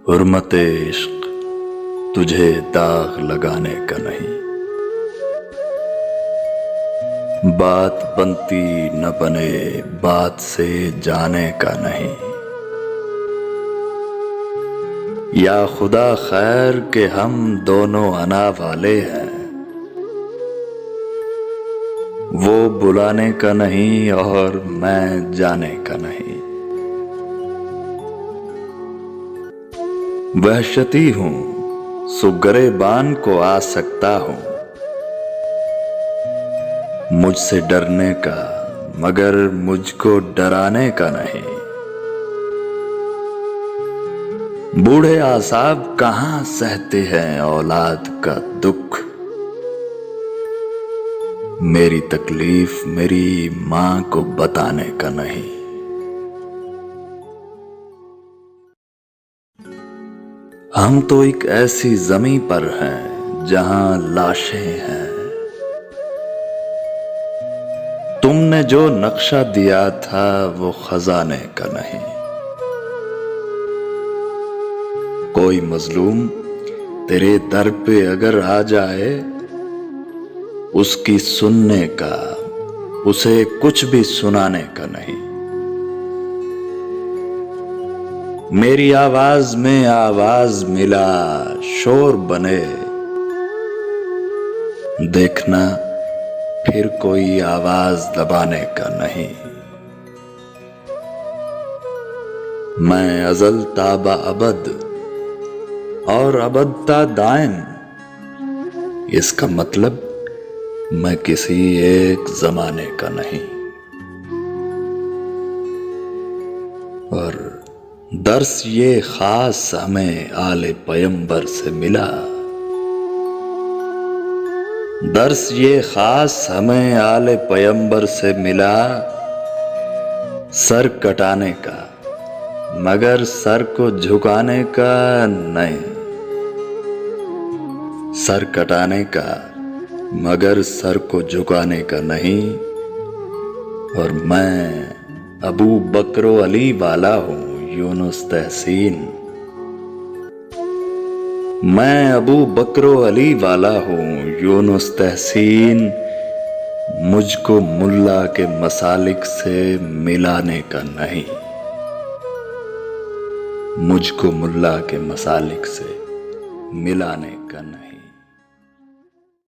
حرمت عشق تجھے داغ لگانے کا نہیں، بات بنتی نہ بنے بات سے جانے کا نہیں، یا خدا خیر کہ ہم دونوں انا والے ہیں، وہ بلانے کا نہیں اور میں جانے کا نہیں۔ وحشتی ہوں سو گریبان کو آ سکتا ہوں، مجھ سے ڈرنے کا مگر مجھ کو ڈرانے کا نہیں، بوڑھے اعصاب کہاں سہتے ہیں اولاد کا دکھ، میری تکلیف میری ماں کو بتانے کا نہیں۔ ہم تو ایک ایسی زمیں پر ہیں جہاں لاشیں ہیں، تم نے جو نقشہ دیا تھا وہ خزانے کا نہیں، کوئی مظلوم تیرے در پہ اگر آ جائے اس کی سننے کا اسے کچھ بھی سنانے کا نہیں، میری آواز میں آواز ملا شور بنے، دیکھنا پھر کوئی آواز دبانے کا نہیں، میں ازل تا با ابد اور ابد تا دائم، اس کا مطلب میں کسی ایک زمانے کا نہیں، اور درس یہ خاص ہمیں آل پیمبر سے ملا، درس یہ خاص ہمیں آل پیمبر سے ملا، سر کٹانے کا مگر سر کو جھکانے کا نہیں، سر کٹانے کا مگر سر کو جھکانے کا نہیں، اور میں ابو بکر و علی والا ہوں یونس تحسین، میں ابو بکر و علی والا ہوں یونس تحسین، مجھ کو ملا کے مسالک سے ملانے کا نہیں، مجھ کو ملا کے مسالک سے ملانے کا نہیں۔